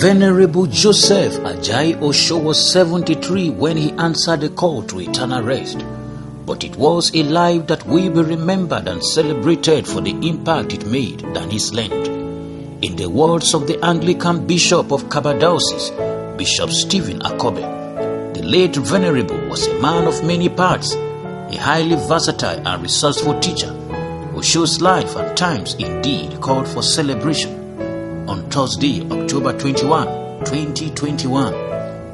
Venerable Joseph Ajayi Osho was 73 when he answered the call to eternal rest. But it was a life that will be remembered and celebrated for the impact it made than his length. In the words of the Anglican Bishop of Kabba Diocese, Bishop Stephen Akobe, the late Venerable was a man of many parts, a highly versatile and resourceful teacher, Osho's life and times indeed called for celebration. On Thursday, October 21, 2021,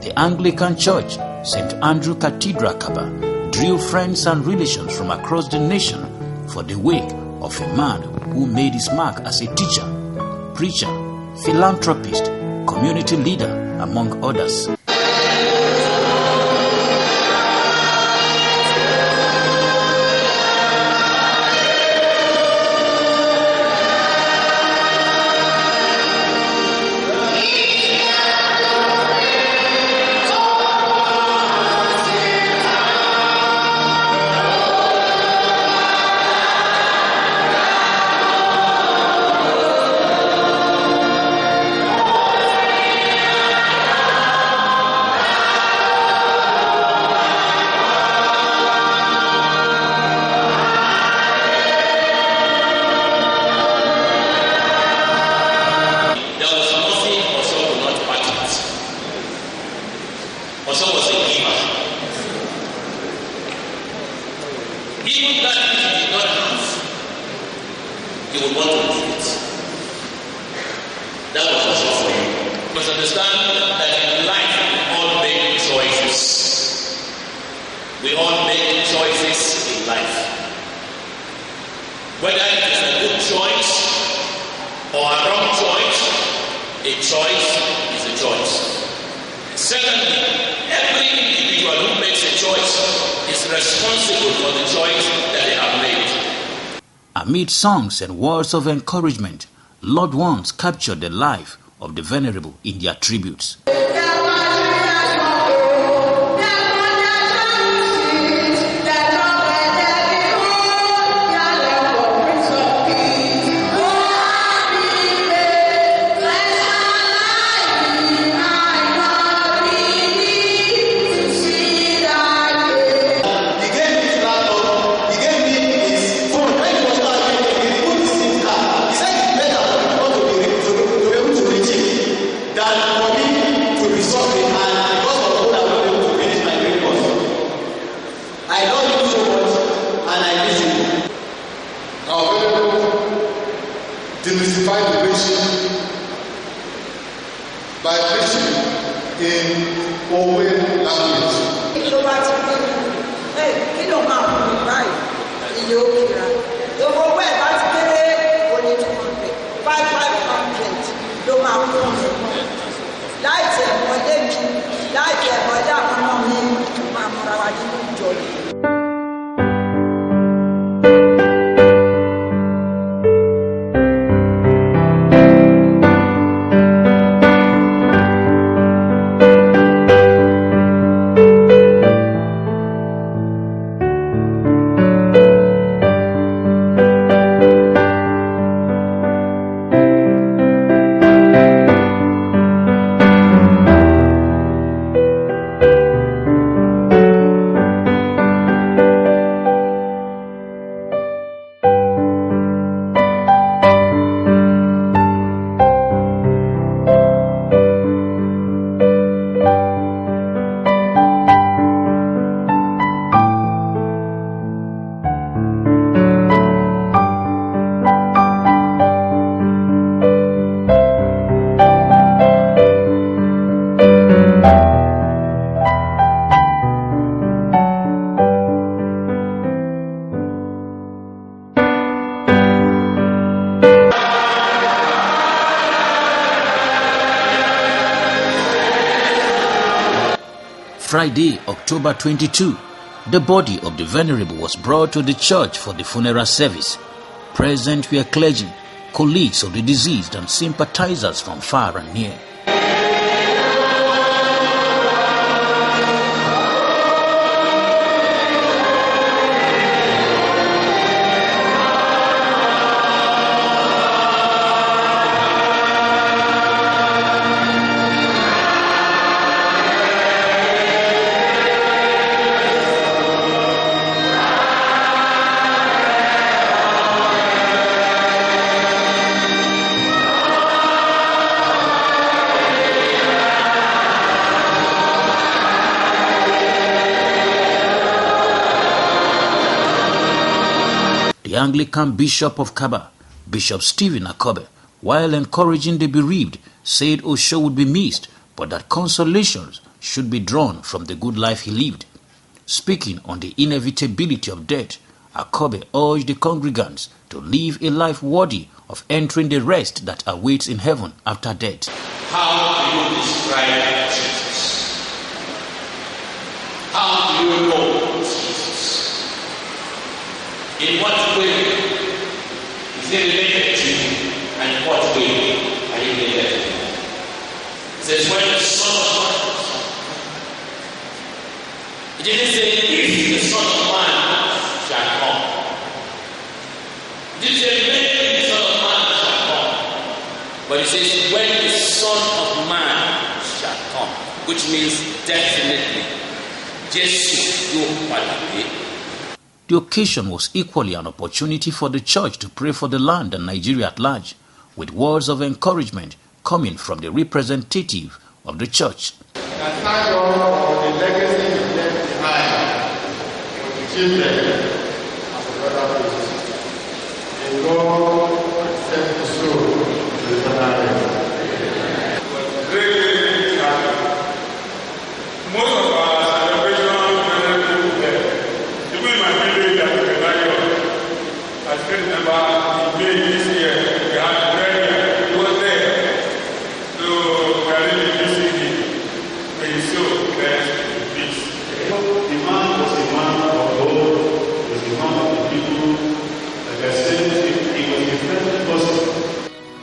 the Anglican Church, St. Andrew Cathedral, Kabba, drew friends and relations from across the nation for the wake of a man who made his mark as a teacher, preacher, philanthropist, community leader, among others. Osho was a giver. Even that which he did not have, he would want to give it. That was Osho for you. You must understand that in life we all make choices. We all make choices in life. Whether it is a good choice or a wrong choice, a choice is a choice. Secondly, every individual who makes a choice is responsible for the choice that they have made. Amid songs and words of encouragement, loved ones captured the life of the Venerable in their tributes. Demystify the preaching by preaching in Owe language. Friday, October 22, the body of the Venerable was brought to the church for the funeral service. Present were clergy, colleagues of the deceased and sympathizers from far and near. The Anglican Bishop of Kabba, Bishop Stephen Akobe, while encouraging the bereaved, said Osho would be missed, but that consolations should be drawn from the good life he lived. Speaking on the inevitability of death, Akobe urged the congregants to live a life worthy of entering the rest that awaits in heaven after death. How do you describe Jesus? How do you know Jesus? In what way is he related to you? And in what way are you related to him? It says, when the Son of Man. It didn't say, if the Son of Man shall come. It didn't say, when the Son of Man shall come. But it says, when the Son of Man shall come. Which means definitely. Jesus, you will. The occasion was equally an opportunity for the church to pray for the land and Nigeria at large, with words of encouragement coming from the representative of the church. And thank God for the legacy he left behind for the children of the brother Jesus. And God accept the soul to the eternal. Most of our celebration even in my village at Cathedral, I still remember in May this year, we had prayer, he was there. So we are really missing him. May he so blessed in peace. The man was a man of God, was a man of the people. Like I said, he was a friendly person.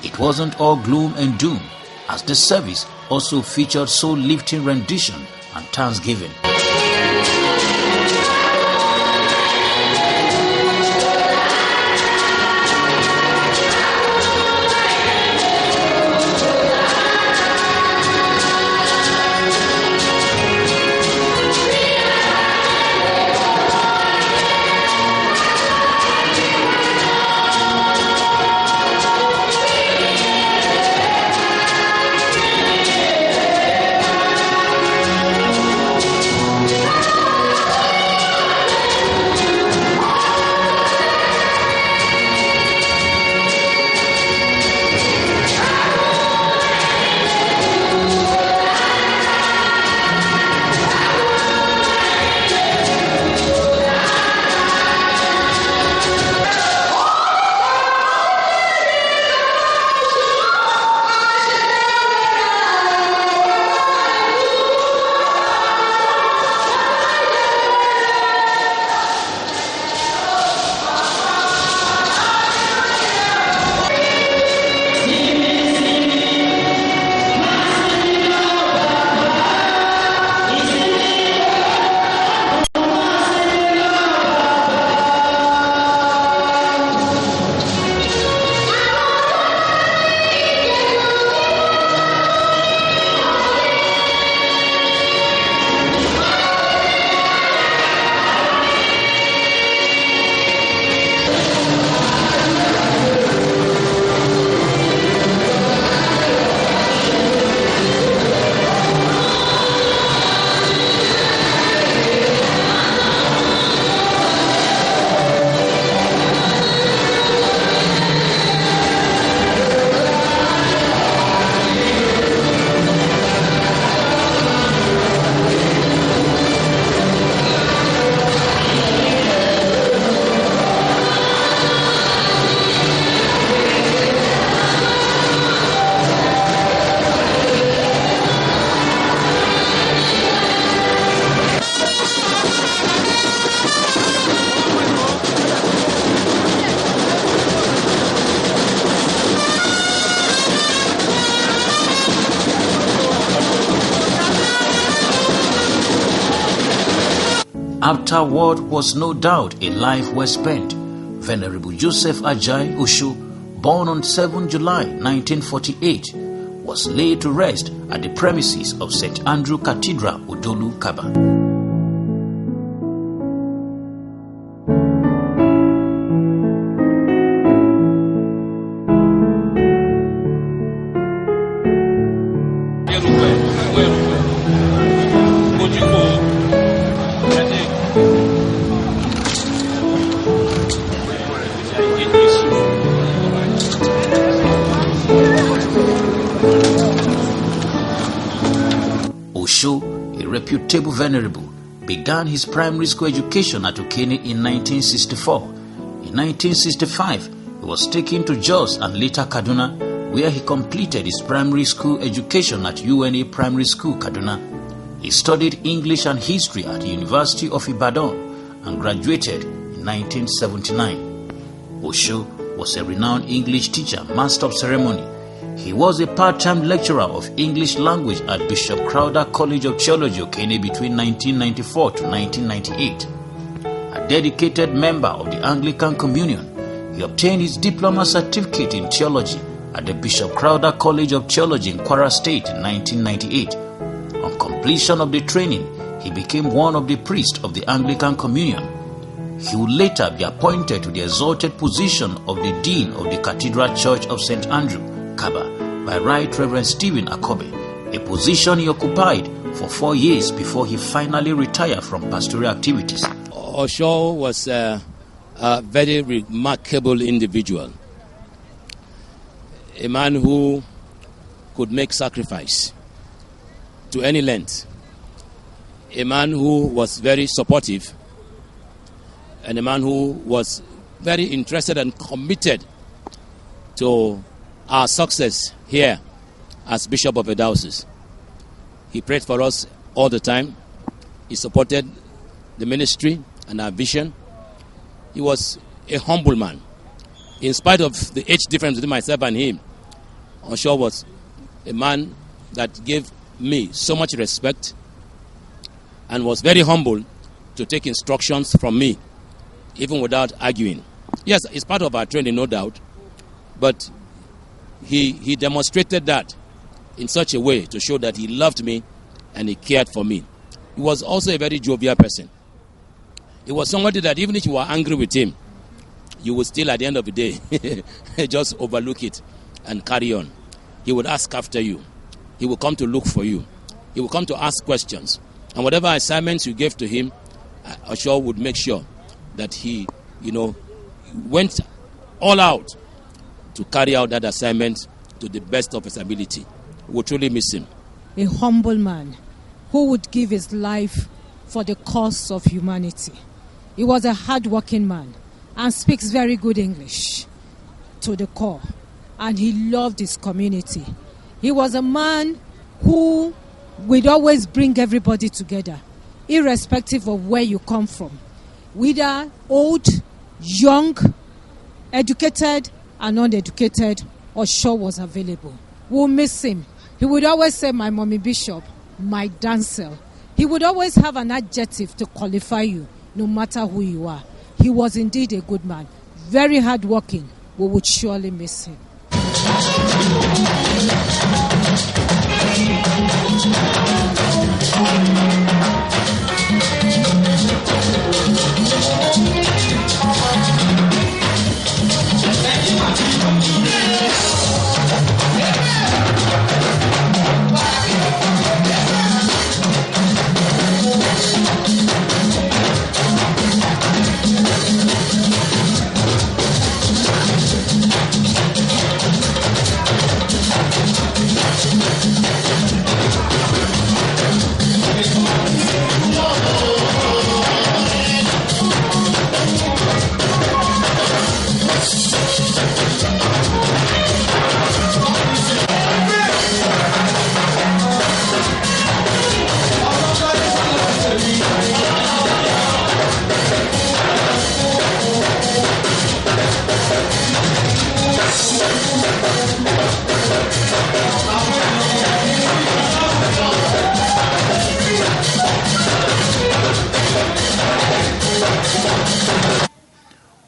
It wasn't all gloom and doom, as the service also featured soul-lifting rendition and thanksgiving. After what was no doubt a life well spent, Venerable Joseph Ajayi Osho, born on 7 July 1948, was laid to rest at the premises of St. Andrew Cathedral, Odolu, Kabba. reputable venerable, began his primary school education at Okene in 1964. In 1965, he was taken to Jos and later Kaduna, where he completed his primary school education at UNA Primary School, Kaduna. He studied English and history at the University of Ibadan and graduated in 1979. Osho was a renowned English teacher, master of ceremony. He was a part-time lecturer of English language at Bishop Crowther College of Theology, Okene, between 1994 to 1998. A dedicated member of the Anglican Communion, he obtained his diploma certificate in theology at the Bishop Crowther College of Theology in Kwara State in 1998. On completion of the training, he became one of the priests of the Anglican Communion. He would later be appointed to the exalted position of the Dean of the Cathedral Church of St. Andrew, Kabba, by Right Reverend Stephen Akobe, a position he occupied for 4 years before he finally retired from pastoral activities. Osho was a very remarkable individual, a man who could make sacrifice to any length, a man who was very supportive, and a man who was very interested and committed to our success here as Bishop of a diocese. He prayed for us all the time. He supported the ministry and our vision. He was a humble man. In spite of the age difference between myself and him, Osho was a man that gave me so much respect and was very humble to take instructions from me, even without arguing. Yes, it's part of our training, no doubt, but he demonstrated that in such a way to show that he loved me and he cared for me. He was also a very jovial person. He was somebody that even if you were angry with him, you would still at the end of the day just overlook it and carry on. He would ask after you. He would come to look for you. He would come to ask questions. And whatever assignments you gave to him, Osho would make sure that he, went all out to carry out that assignment to the best of his ability. We will truly miss him. A humble man who would give his life for the cause of humanity. He was a hard-working man and speaks very good English to the core. And he loved his community. He was a man who would always bring everybody together, irrespective of where you come from. Whether old, young, educated, and uneducated, Osho was available. We'll miss him. He would always say, my mommy bishop, my dancer. He would always have an adjective to qualify you, no matter who you are. He was indeed a good man, very hardworking. We would surely miss him.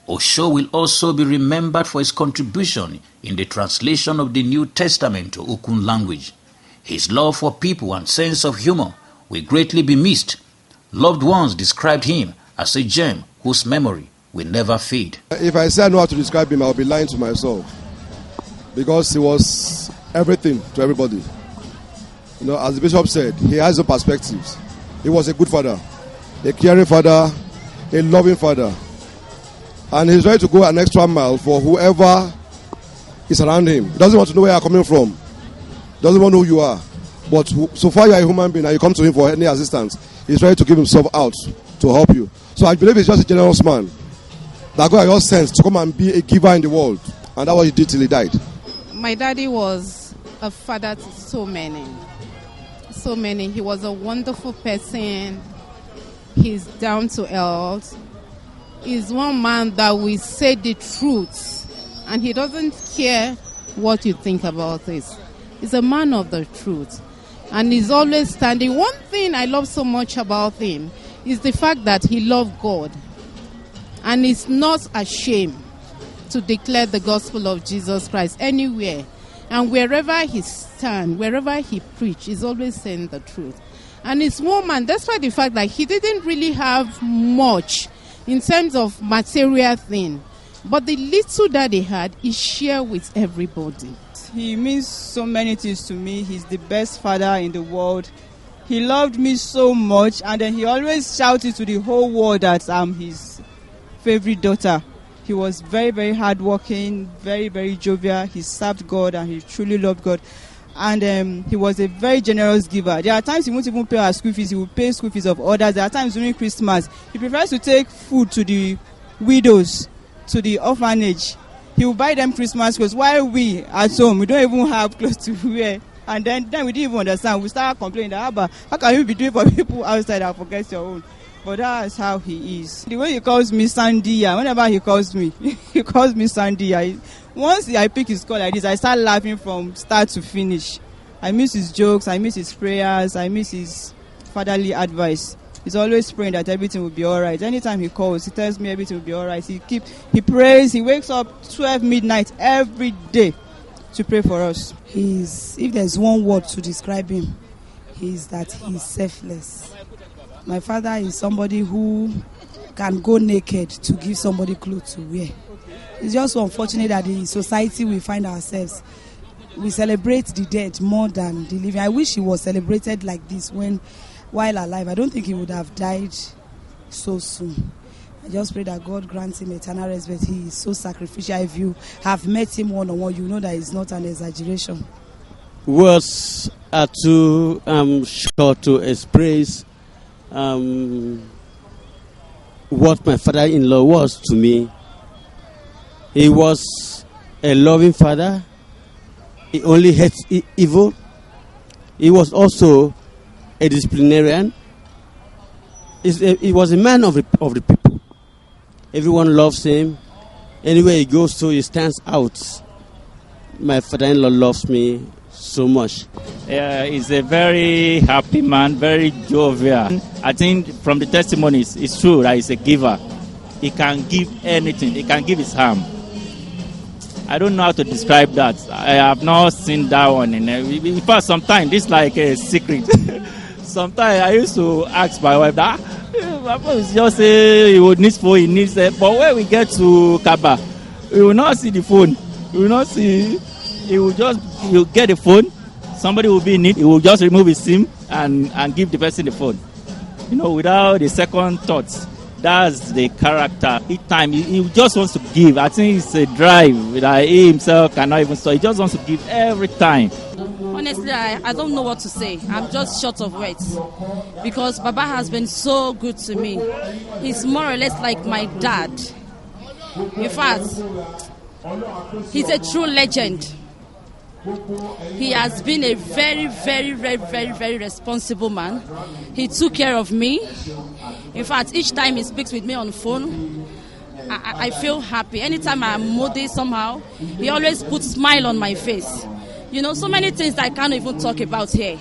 Osho will also be remembered for his contribution in the translation of the New Testament to Ukun language. His love for people and sense of humor will greatly be missed. Loved ones described him as a gem whose memory will never fade. If I say I know how to describe him, I'll be lying to myself. Because he was everything to everybody. As the bishop said, he has no perspectives. He was a good father, a caring father, a loving father. And he's ready to go an extra mile for whoever is around him. He doesn't want to know where you're coming from. Doesn't want to know who you are. But so far you are a human being and you come to him for any assistance, he's ready to give himself out to help you. So I believe he's just a generous man that God has sent to come and be a giver in the world. And that's what he did till he died. My daddy was a father to so many. So many. He was a wonderful person. He's down to earth. He's one man that will say the truth. And he doesn't care what you think about this. He's a man of the truth. And he's always standing. One thing I love so much about him is the fact that he loved God. And he's not ashamed to declare the gospel of Jesus Christ anywhere. And wherever he stands, wherever he preaches, he's always saying the truth. And his woman, despite the fact that he didn't really have much in terms of material thing, but the little that he had, he shared with everybody. He means so many things to me. He's the best father in the world. He loved me so much, and then he always shouted to the whole world that I'm his favorite daughter. He was very, very hardworking, very, very jovial. He served God and he truly loved God. And he was a very generous giver. There are times he won't even pay our school fees. He will pay school fees of others. There are times during Christmas, he prefers to take food to the widows, to the orphanage. He will buy them Christmas clothes while we at home, we don't even have clothes to wear. And then we didn't even understand. We start complaining that, how can you be doing for people outside and forget your own? But that's how he is. The way he calls me Sandia, whenever he calls me, he calls me Sandia. Once I pick his call like this, I start laughing from start to finish. I miss his jokes, I miss his prayers, I miss his fatherly advice. He's always praying that everything will be all right. Anytime he calls, he tells me everything will be all right. He prays, he wakes up 12 midnight every day to pray for us. If there's one word to describe him, he's selfless. My father is somebody who can go naked to give somebody clothes to wear. It's just unfortunate that the society we find ourselves, we celebrate the dead more than the living. I wish he was celebrated like this while alive. I don't think he would have died so soon. I just pray that God grants him eternal rest, but he is so sacrificial. If you have met him one-on-one, you know that it's not an exaggeration. Words are too short to express what my father-in-law was to me. He was a loving father. He only hates evil. He was also a disciplinarian. He was a man of the people. Everyone loves him. Anywhere he goes to, he stands out. My father-in-law loves me so much. He's a very happy man, very jovial. I think from the testimonies, it's true that he's a giver. He can give anything. He can give his harm. I don't know how to describe that. I have not seen that one. In fact, sometimes this is like a secret. Sometimes I used to ask my wife that, my wife just say he would need phone, he needs it. But when we get to Kabba, we will not see the phone. We will not see. He'll get the phone. Somebody will be in it. He will just remove his SIM and give the person the phone. Without the second thoughts. That's the character. Each time he just wants to give. I think it's a drive that he himself cannot even stop. He just wants to give every time. Honestly, I don't know what to say. I'm just short of words because Baba has been so good to me. He's more or less like my dad. In fact, he's a true legend. He has been a very, very, very, very, very responsible man. He took care of me. In fact, each time he speaks with me on the phone, I feel happy. Anytime I'm moody somehow, he always puts a smile on my face. So many things that I can't even talk about here.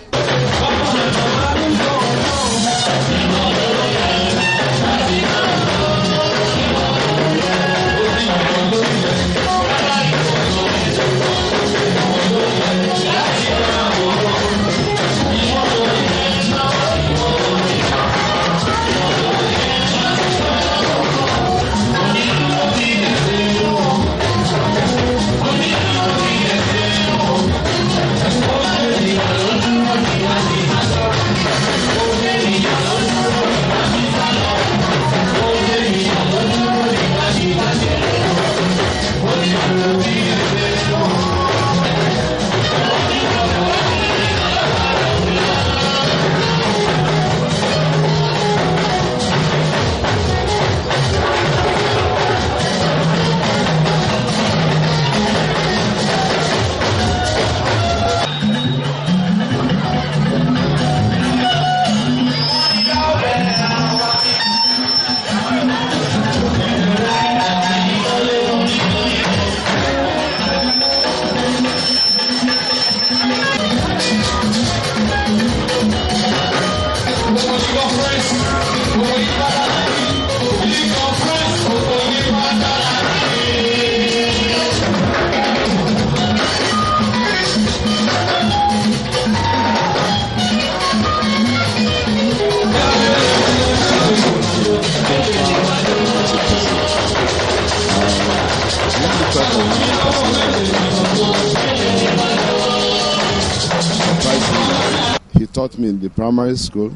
He taught me in the primary school.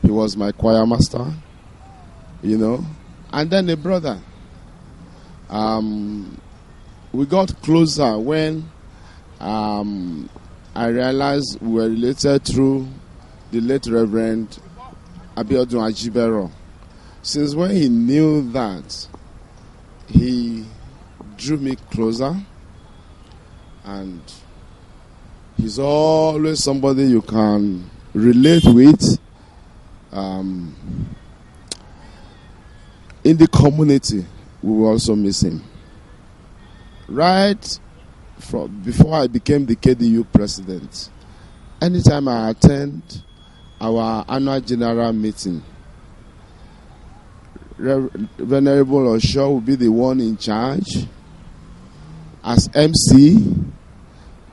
He was my choir master, and then a brother. We got closer when I realized we were related through the late Reverend Abiodun Ajibero. Since when he knew that, he drew me closer, and he's always somebody you can relate with in the community. We will also miss him. Right from before I became the KDU president, anytime I attend our annual general meeting, Venerable Osho will be the one in charge as MC,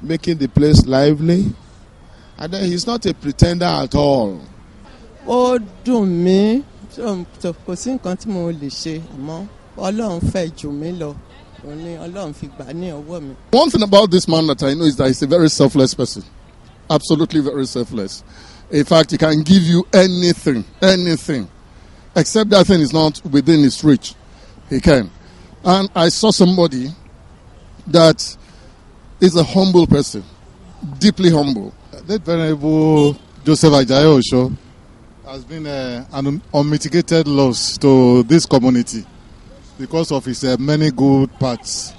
making the place lively. And then he's not a pretender at all. Ó dùn mí, kò sí nǹkan tí mo lè ṣe, àmọ́ Ọlọ́run fẹ́ jù mí lọ. Ọlọ́run fi gbà ní ọwọ́ mi. One thing about this man that I know is that he's a very selfless person. Absolutely very selfless. In fact, he can give you anything, except that thing is not within his reach. He can. And I saw somebody that is a humble person, deeply humble. That Venerable Joseph Ajayi Osho has been an unmitigated loss to this community because of his many good parts.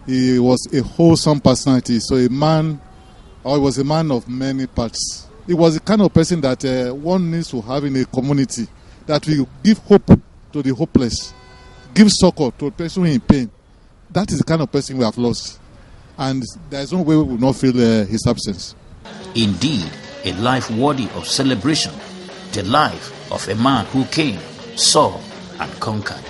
He was a wholesome personality, so he was a man of many parts. He was the kind of person that one needs to have in a community that will give hope to the hopeless, give succor to a person in pain. That is the kind of person we have lost. And there is no way we will not feel his absence. Indeed, a life worthy of celebration. The life of a man who came, saw, and conquered.